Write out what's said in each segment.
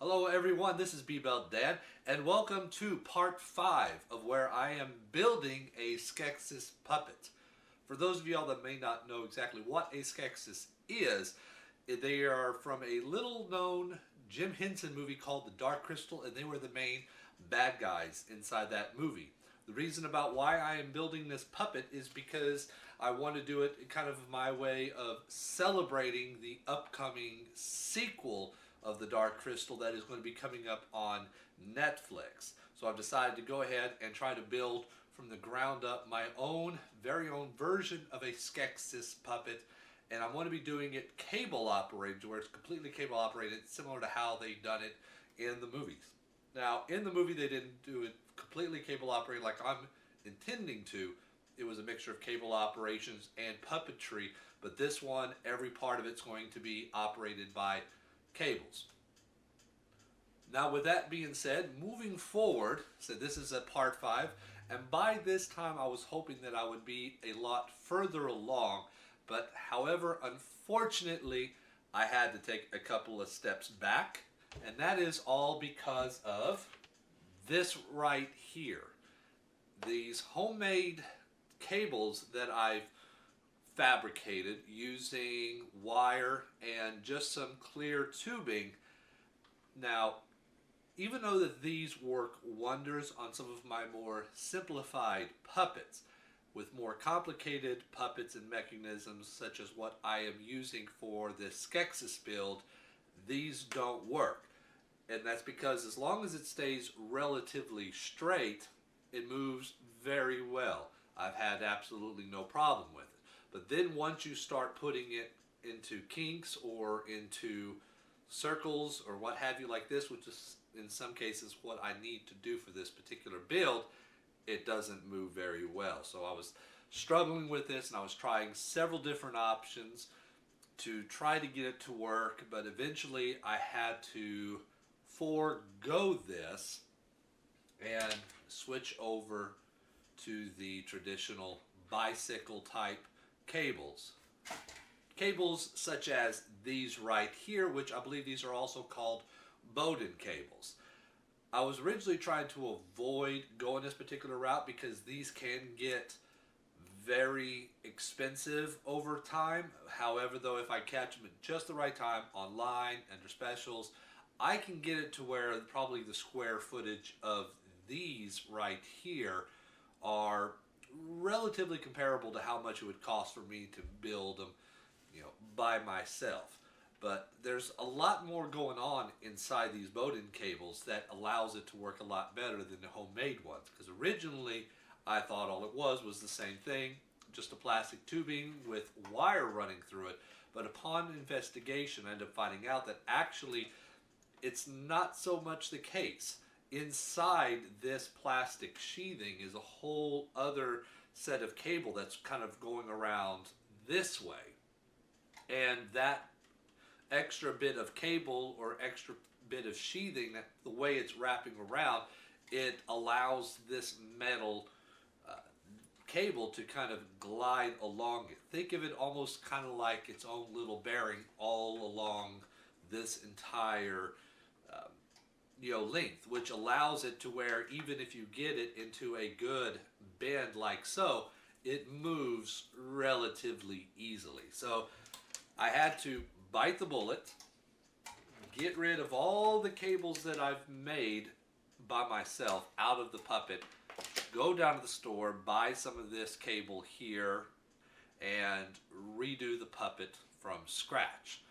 Hello everyone, this is Bbeltdan, and welcome to part 5 of where I am building a Skeksis puppet. For those of y'all that may not know exactly what a Skeksis is, they are from a little known Jim Henson movie called The Dark Crystal, and they were the main bad guys inside that movie. The reason about why I am building this puppet is because I want to do it kind of my way of celebrating the upcoming sequel of The Dark Crystal that is going to be coming up on Netflix. So I've decided to go ahead and try to build from the ground up my own, very own version of a Skeksis puppet. And I'm going to be doing it cable operated, where it's completely cable operated, similar to how they've done it in the movies. Now, in the movie, they didn't do it completely cable operated like I'm intending to. It was a mixture of cable operations and puppetry, but this one, every part of it's going to be operated by cables. Now, with that being said, moving forward, so this is a part 5, and by this time I was hoping that I would be a lot further along, but however, unfortunately, I had to take a couple of steps back, and that is all because of this right here. These homemade cables that I've fabricated using wire and just some clear tubing. Now, even though that these work wonders on some of my more simplified puppets, with more complicated puppets and mechanisms such as what I am using for this Skeksis build, these don't work. And that's because as long as it stays relatively straight, it moves very well. I've had absolutely no problem with it. But then once you start putting it into kinks or into circles or what have you like this, which is in some cases what I need to do for this particular build, it doesn't move very well. So I was struggling with this, and I was trying several different options to try to get it to work, but eventually I had to forego this and switch over to the traditional bicycle type cables. Cables such as these right here, which I believe these are also called Bbeltdan cables. I was originally trying to avoid going this particular route because these can get very expensive over time. However, though, if I catch them at just the right time online under specials, I can get it to where probably the square footage of these right here are relatively comparable to how much it would cost for me to build them, by myself. But there's a lot more going on inside these Bbeltdan cables that allows it to work a lot better than the homemade ones. Because originally I thought all it was the same thing, just a plastic tubing with wire running through it. But upon investigation, I ended up finding out that actually it's not so much the case. Inside this plastic sheathing is a whole other set of cable that's kind of going around this way. And that extra bit of cable or extra bit of sheathing, that the way it's wrapping around, it allows this metal cable to kind of glide along it. Think of it almost kind of like its own little bearing all along this entire length, which allows it to where even if you get it into a good bend like so, it moves relatively easily. So I had to bite the bullet, get rid of all the cables that I've made by myself out of the puppet, go down to the store, buy some of this cable here, and redo the puppet from scratch.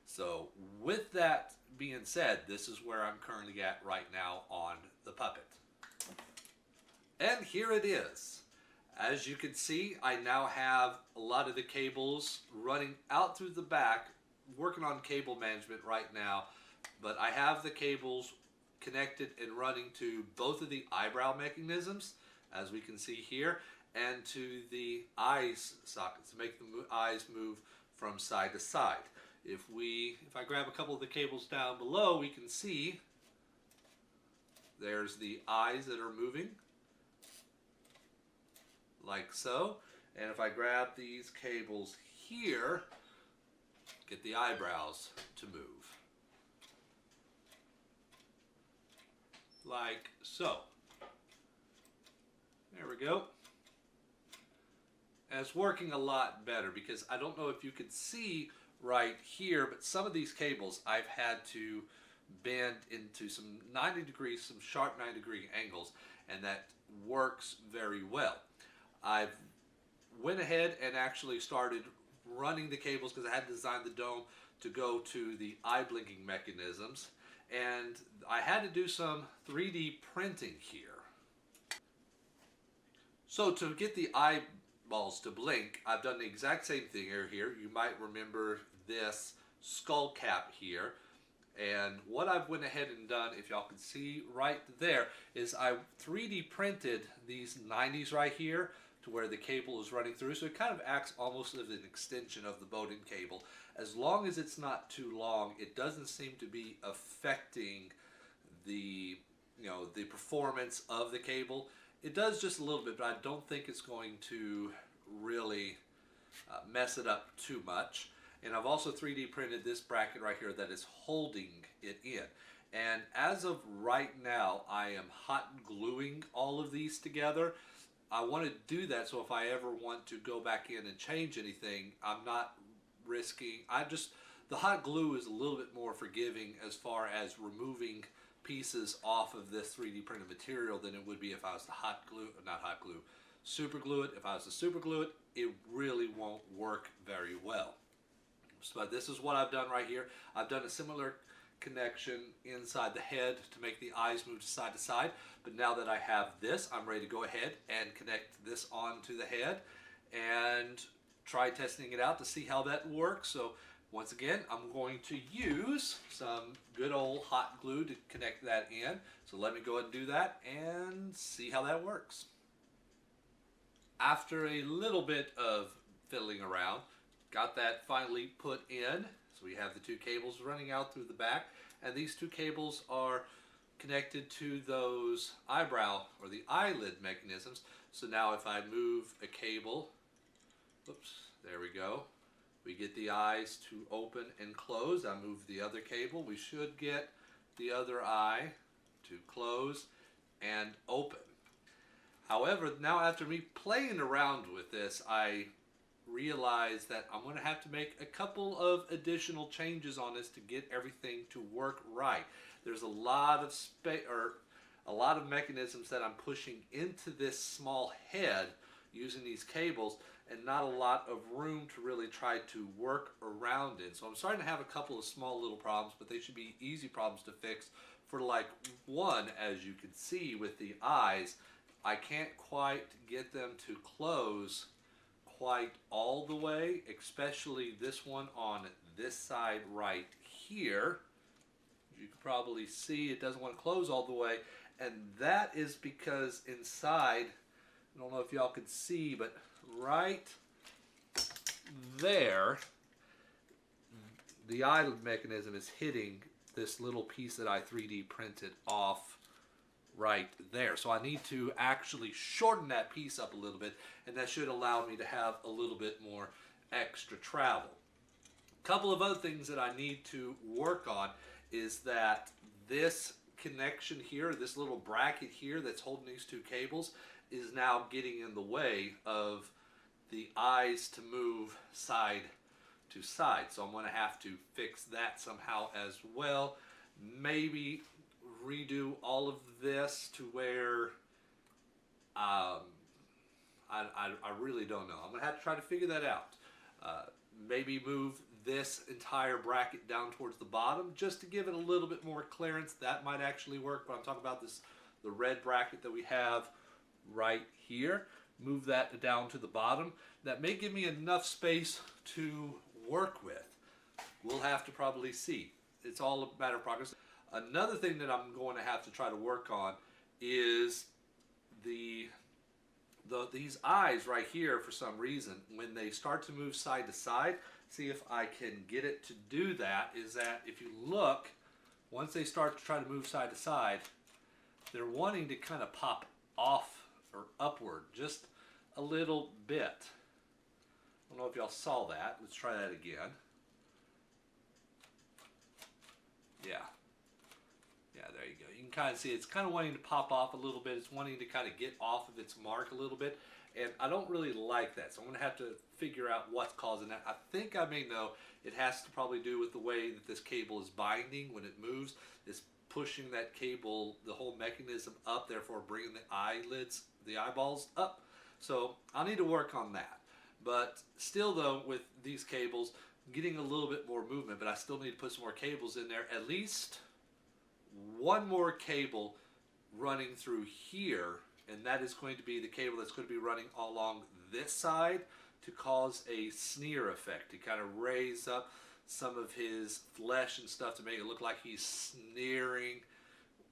So with that being said, this is where I'm currently at right now on the puppet. And here it is. As you can see, I now have a lot of the cables running out through the back, working on cable management right now, but I have the cables connected and running to both of the eyebrow mechanisms, as we can see here, and to the eyes sockets to make the eyes move from side to side. If I grab a couple of the cables down below, we can see there's the eyes that are moving like so. And if I grab these cables here, get the eyebrows to move. like so. There we go. And it's working a lot better because I don't know if you can see right here, but some of these cables I've had to bend into some 90 degrees, some sharp 90-degree angles, and that works very well. I've went ahead and actually started running the cables because I had designed the dome to go to the eye blinking mechanisms, and I had to do some 3D printing here. So to get the eyeballs to blink, I've done the exact same thing here. You might remember this skull cap here. And what I've went ahead and done, if y'all can see right there, is I 3D printed these 90s right here to where the cable is running through. So it kind of acts almost as an extension of the Bbeltdan cable. As long as it's not too long, it doesn't seem to be affecting the, the performance of the cable. It does just a little bit, but I don't think it's going to really mess it up too much. And I've also 3D printed this bracket right here that is holding it in. And as of right now, I am hot gluing all of these together. I want to do that so if I ever want to go back in and change anything, I'm not risking. The hot glue is a little bit more forgiving as far as removing pieces off of this 3D printed material than it would be if I was to super glue it. If I was to super glue it, it really won't work very well. So this is what I've done right here. I've done a similar connection inside the head to make the eyes move side to side. But now that I have this, I'm ready to go ahead and connect this onto the head and try testing it out to see how that works. So once again, I'm going to use some good old hot glue to connect that in. So let me go ahead and do that and see how that works. After a little bit of fiddling around, got that finally put in. So we have the two cables running out through the back, and these two cables are connected to those eyebrow or the eyelid mechanisms. So now if I move a cable, oops, there we go. We get the eyes to open and close. I move the other cable. We should get the other eye to close and open. However, now after me playing around with this, I realized that I'm going to have to make a couple of additional changes on this to get everything to work right. There's a lot of space or a lot of mechanisms that I'm pushing into this small head using these cables, and not a lot of room to really try to work around it. So I'm starting to have a couple of small little problems, but they should be easy problems to fix. For like one, as you can see with the eyes, I can't quite get them to close quite all the way, especially this one on this side right here. You can probably see it doesn't want to close all the way, and that is because inside, I don't know if y'all can see, but right there, the eyelid mechanism is hitting this little piece that I 3D printed off right there. So I need to actually shorten that piece up a little bit, and that should allow me to have a little bit more extra travel. A couple of other things that I need to work on is that this connection here, this little bracket here that's holding these two cables, is now getting in the way of the eyes to move side to side. So I'm going to have to fix that somehow as well. Maybe redo all of this to where I really don't know. I'm going to have to try to figure that out. Maybe move this entire bracket down towards the bottom just to give it a little bit more clearance. That might actually work, but I'm talking about the red bracket that we have right here. Move that down to the bottom. That may give me enough space to work with. We'll have to probably see. It's all a matter of progress. Another thing that I'm going to have to try to work on is these eyes right here. For some reason, when they start to move side to side, see if I can get it to do that, is that if you look, once they start to try to move side to side, they're wanting to kind of pop off or upward just a little bit. I don't know if y'all saw that. Let's try that again. Yeah. Yeah, there you go. You can kind of see it's kind of wanting to pop off a little bit. It's wanting to kind of get off of its mark a little bit. And I don't really like that. So I'm going to have to figure out what's causing that. I think I may know it has to probably do with the way that this cable is binding when it moves. It's pushing that cable, the whole mechanism up, therefore bringing the eyelids, the eyeballs up. So I'll need to work on that. But still though, with these cables, getting a little bit more movement, but I still need to put some more cables in there. At least one more cable running through here, and that is going to be the cable that's going to be running along this side to cause a sneer effect, to kind of raise up some of his flesh and stuff to make it look like he's sneering,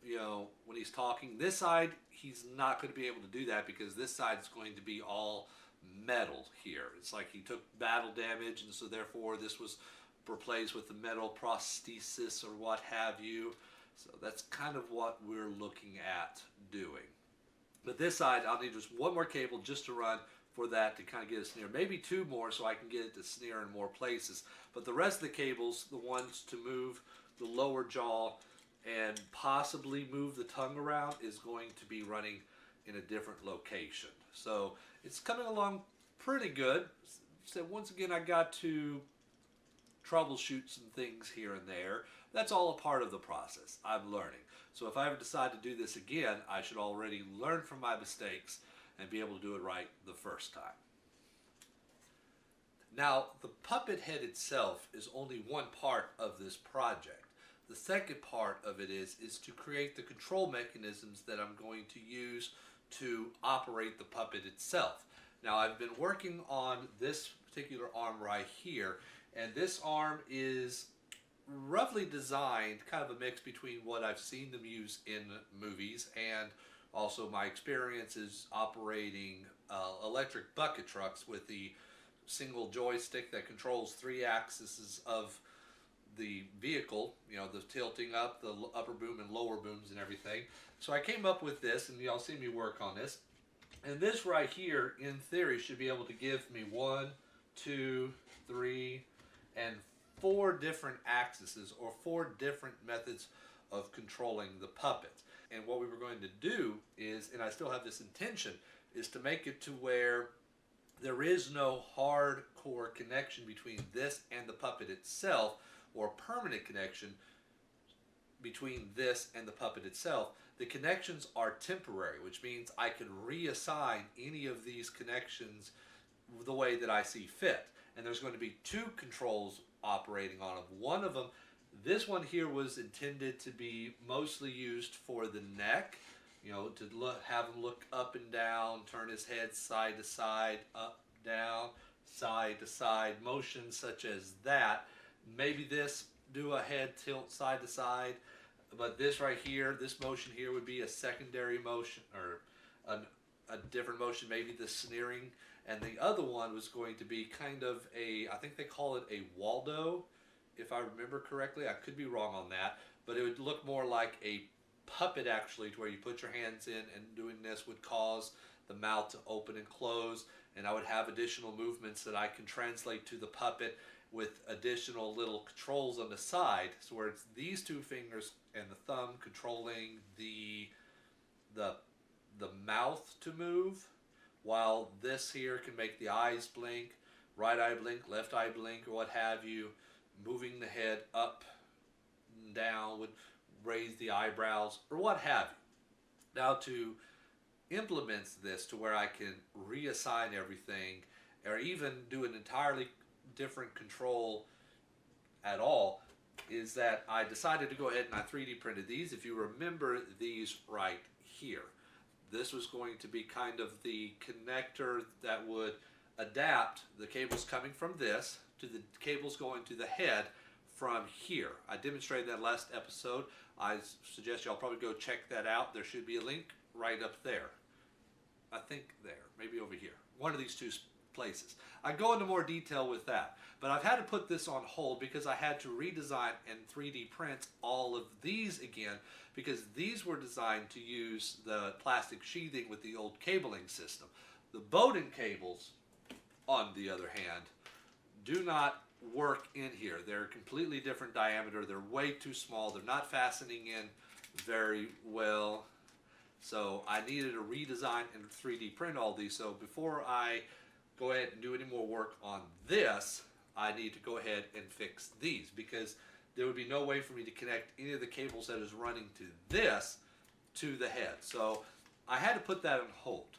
you know, when he's talking. This side, he's not going to be able to do that because this side is going to be all metal here. It's like he took battle damage, and so therefore this was replaced with the metal prosthesis or what have you. So that's kind of what we're looking at doing. But this side, I'll need just one more cable just to run for that to kind of get a sneer. Maybe two more so I can get it to sneer in more places. But the rest of the cables, the ones to move the lower jaw and possibly move the tongue around, is going to be running in a different location. So it's coming along pretty good. So once again, I got to troubleshoot some things here and there. That's all a part of the process. I'm learning. So if I ever decide to do this again, I should already learn from my mistakes and be able to do it right the first time. Now, the puppet head itself is only one part of this project. The second part of it is to create the control mechanisms that I'm going to use to operate the puppet itself. Now, I've been working on this particular arm right here, and this arm is roughly designed, kind of a mix between what I've seen them use in movies and also my experiences operating electric bucket trucks with the single joystick that controls 3 axes of the vehicle, you know, the tilting up, the upper boom and lower booms and everything. So I came up with this, and y'all see me work on this. And this right here, in theory, should be able to give me 1, 2, 3, and 4 different axes, or 4 different methods of controlling the puppet. And what we were going to do is, and I still have this intention, is to make it to where there is no hardcore connection between this and the puppet itself, or permanent connection between this and the puppet itself. The connections are temporary, which means I can reassign any of these connections the way that I see fit. And there's going to be 2 controls operating on them. One of them, this one here, was intended to be mostly used for the neck, you know, to have him look up and down, turn his head side to side, up, down, side to side, motions such as that. Maybe this, do a head tilt side to side, but this right here, this motion here would be a secondary motion, or a different motion, maybe the sneering. And the other one was going to be kind of a, I think they call it a Waldo, if I remember correctly. I could be wrong on that, but it would look more like a puppet actually, to where you put your hands in, and doing this would cause the mouth to open and close, and I would have additional movements that I can translate to the puppet with additional little controls on the side, so where it's these 2 fingers and the thumb controlling the mouth to move, while this here can make the eyes blink, right eye blink, left eye blink, or what have you. Moving the head up and down would raise the eyebrows, or what have you. Now, to implement this to where I can reassign everything, or even do an entirely different control at all, is that I decided to go ahead and I 3D printed these. If you remember these right here, this was going to be kind of the connector that would adapt the cables coming from this to the cables going to the head from here. I demonstrated that last episode. I suggest y'all probably go check that out. There should be a link right up there. I think there, maybe over here. One of these 2 places. I go into more detail with that, but I've had to put this on hold because I had to redesign and 3D print all of these again, because these were designed to use the plastic sheathing with the old cabling system. The Bbeltdan cables, on the other hand, do not work in here. They're completely different diameter. They're way too small. They're not fastening in very well. So I needed to redesign and 3D print all these. So before I go ahead and do any more work on this, I need to go ahead and fix these, because there would be no way for me to connect any of the cables that is running to this to the head. So I had to put that on hold.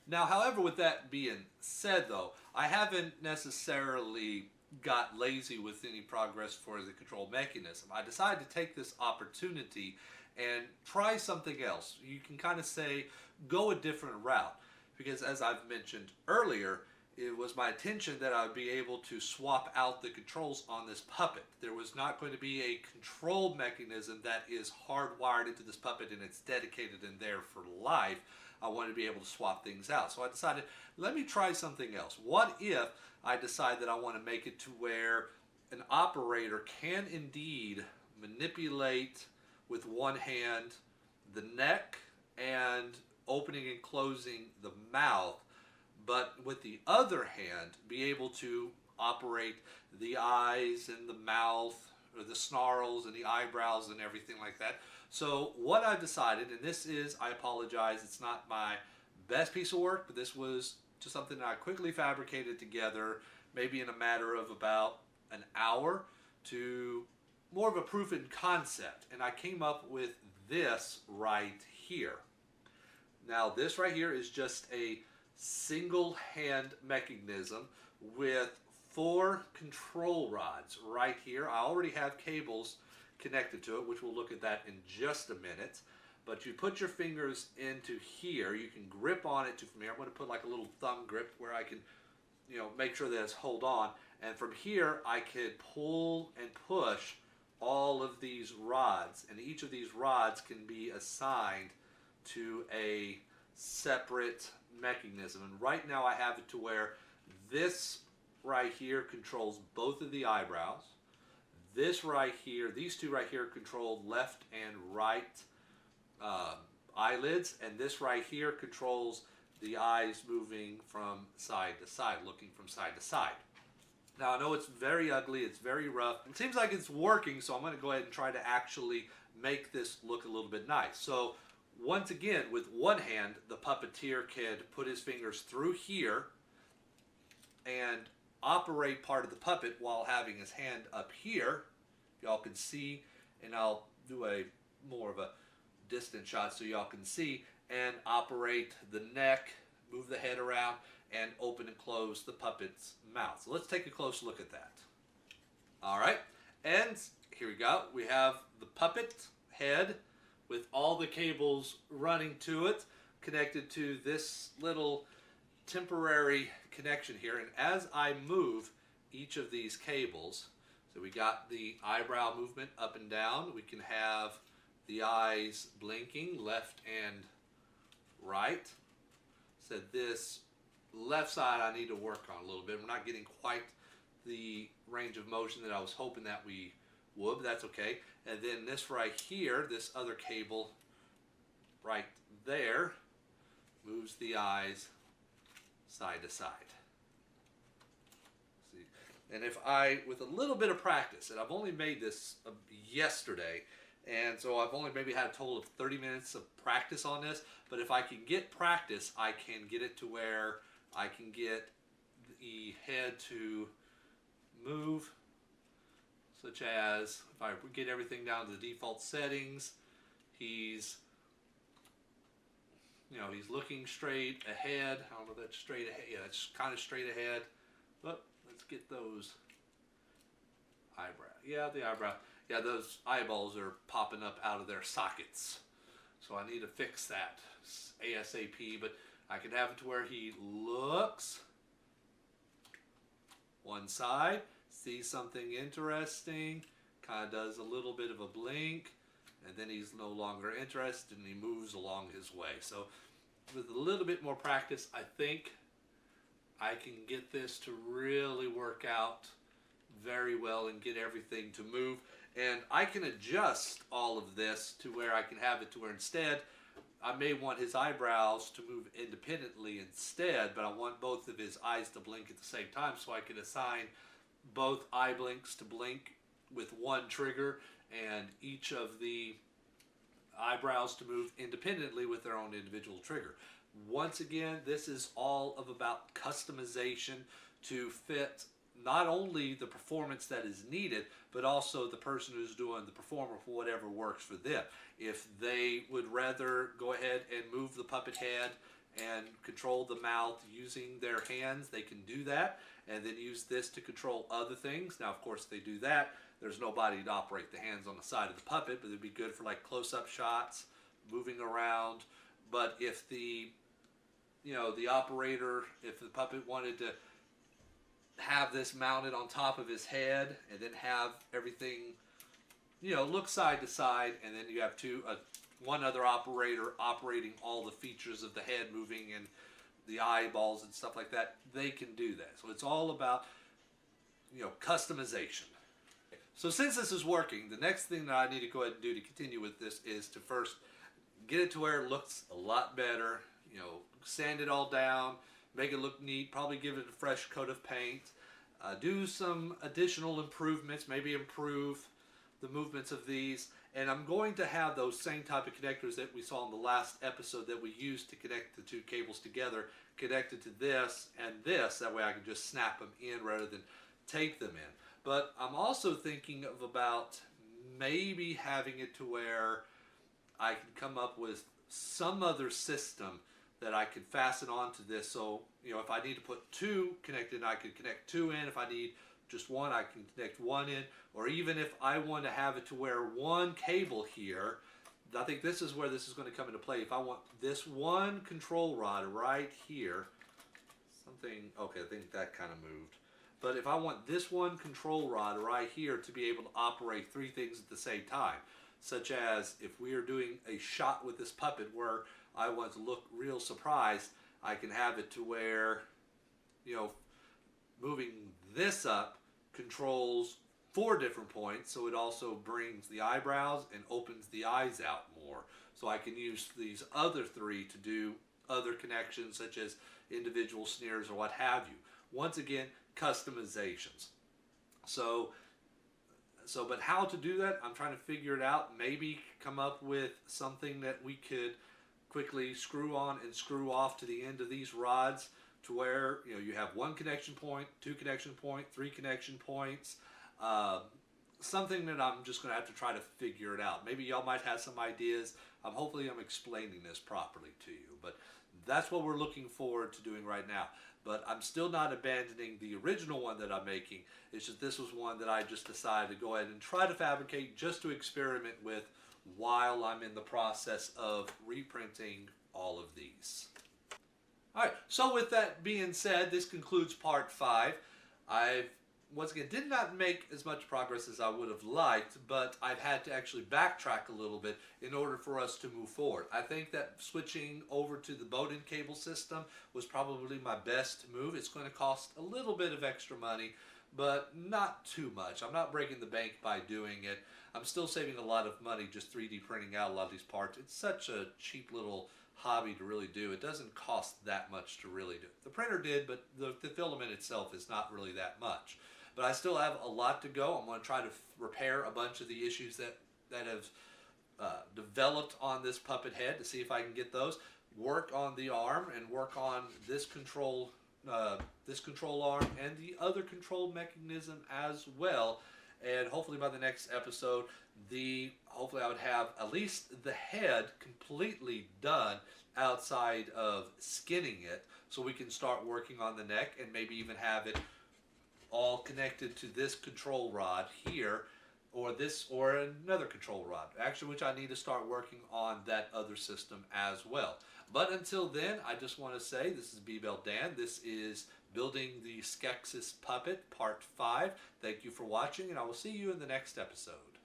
Now, however, with that being said though, I haven't necessarily got lazy with any progress for the control mechanism. I decided to take this opportunity and try something else. You can kind of say, go a different route. Because as I've mentioned earlier, it was my intention that I would be able to swap out the controls on this puppet. There was not going to be a control mechanism that is hardwired into this puppet and it's dedicated in there for life. I wanted to be able to swap things out. So I decided, let me try something else. What if I decide that I want to make it to where an operator can indeed manipulate with one hand the neck and opening and closing the mouth, but with the other hand be able to operate the eyes and the mouth, or the snarls and the eyebrows and everything like that. So what I've decided, and this is, I apologize, it's not my best piece of work, but this was just something that I quickly fabricated together, maybe in a matter of about an hour, to more of a proof in concept. And I came up with this right here. Now this right here is just a single hand mechanism with 4 control rods right here. I already have cables connected to it, which we'll look at that in just a minute. But you put your fingers into here, you can grip on it from here. I'm going to put like a little thumb grip where I can, make sure that it's hold on. And from here I could pull and push all of these rods, and each of these rods can be assigned to a separate mechanism. And right now I have it to where this right here controls both of the eyebrows. This right here, these two right here control left and right eyelids, and this right here controls the eyes moving from side to side, looking from side to side. Now I know it's very ugly, it's very rough. It seems like it's working, so I'm going to go ahead and try to actually make this look a little bit nice. So once again, with one hand, the puppeteer can put his fingers through here and operate part of the puppet while having his hand up here. Y'all can see, and I'll do a more of a distant shot so y'all can see, and operate the neck, move the head around, and open and close the puppet's mouth. So let's take a close look at that. Alright, and here we go. We have the puppet head with all the cables running to it, connected to this little temporary connection here. And as I move each of these cables, so we got the eyebrow movement up and down, we can have the eyes blinking left and right. So this left side I need to work on a little bit. We're not getting quite the range of motion that I was hoping that we would, but that's okay. And then this right here, this other cable right there, moves the eyes side to side. See? And if I, with a little bit of practice, and I've only made this yesterday, and so I've only maybe had a total of 30 minutes of practice on this, but if I can get practice, I can get it to where I can get the head to move, such as if I get everything down to the default settings, he's looking straight ahead. I don't know if that's straight ahead. Yeah, it's kind of straight ahead. But let's get those eyebrows. Yeah, the eyebrow. Yeah, those eyeballs are popping up out of their sockets. So I need to fix that ASAP. But I can have it to where he looks one side, sees something interesting, kind of does a little bit of a blink, and then he's no longer interested and he moves along his way. So with a little bit more practice, I think I can get this to really work out very well and get everything to move. And I can adjust all of this to where I can have it to where instead I may want his eyebrows to move independently instead, but I want both of his eyes to blink at the same time, so I can assign both eye blinks to blink with one trigger, and each of the eyebrows to move independently with their own individual trigger. Once again, this is all about customization to fit not only the performance that is needed, but also the person who's doing the performer for whatever works for them. If they would rather go ahead and move the puppet head and control the mouth using their hands, they can do that, and then use this to control other things. Now, of course, they do that, there's nobody to operate the hands on the side of the puppet, but it'd be good for like close-up shots, moving around. But if the operator, if the puppet wanted to have this mounted on top of his head and then have everything, look side to side, and then you have one other operator operating all the features of the head moving and the eyeballs and stuff like that, they can do that. So it's all about, customization. So since this is working, the next thing that I need to go ahead and do to continue with this is to first get it to where it looks a lot better, sand it all down, make it look neat, probably give it a fresh coat of paint, do some additional improvements, maybe improve the movements of these. And I'm going to have those same type of connectors that we saw in the last episode that we used to connect the two cables together, connected to this and this. That way I can just snap them in rather than tape them in. But I'm also thinking about maybe having it to where I can come up with some other system that I could fasten onto this. So, if I need to put two connected, I could connect two in. If I need just one, I can connect one in. Or even if I want to have it to where one cable here, I think this is where this is going to come into play. If I want this one control rod right here, okay, I think that kind of moved. But if I want this one control rod right here to be able to operate three things at the same time, such as if we are doing a shot with this puppet where I want to look real surprised, I can have it to where, moving this up controls 4 different points, so it also brings the eyebrows and opens the eyes out more. So I can use these other 3 to do other connections, such as individual sneers or what have you. Once again, customizations. But how to do that, I'm trying to figure it out. Maybe come up with something that we could quickly screw on and screw off to the end of these rods to where, you have 1 connection point, 2 connection point, 3 connection points. Something that I'm just going to have to try to figure it out. Maybe y'all might have some ideas. Hopefully I'm explaining this properly to you. But that's what we're looking forward to doing right now. But I'm still not abandoning the original one that I'm making. It's just this was one that I just decided to go ahead and try to fabricate just to experiment with while I'm in the process of reprinting all of these. Alright, so with that being said, this concludes part 5. Once again, did not make as much progress as I would have liked, but I've had to actually backtrack a little bit in order for us to move forward. I think that switching over to the Bbeltdan cable system was probably my best move. It's going to cost a little bit of extra money, but not too much. I'm not breaking the bank by doing it. I'm still saving a lot of money just 3D printing out a lot of these parts. It's such a cheap little hobby to really do. It doesn't cost that much to really do. The printer did, but the filament itself is not really that much. But I still have a lot to go. I'm going to try to repair a bunch of the issues that have developed on this puppet head to see if I can get those. Work on the arm and work on this control arm and the other control mechanism as well. And hopefully by the next episode, hopefully I would have at least the head completely done outside of skinning it, so we can start working on the neck and maybe even have it all connected to this control rod here, or another control rod, actually, which I need to start working on that other system as well. But until then, I just want to say this is Bbeltdan. This is Building the Skeksis Puppet Part 5. Thank you for watching, and I will see you in the next episode.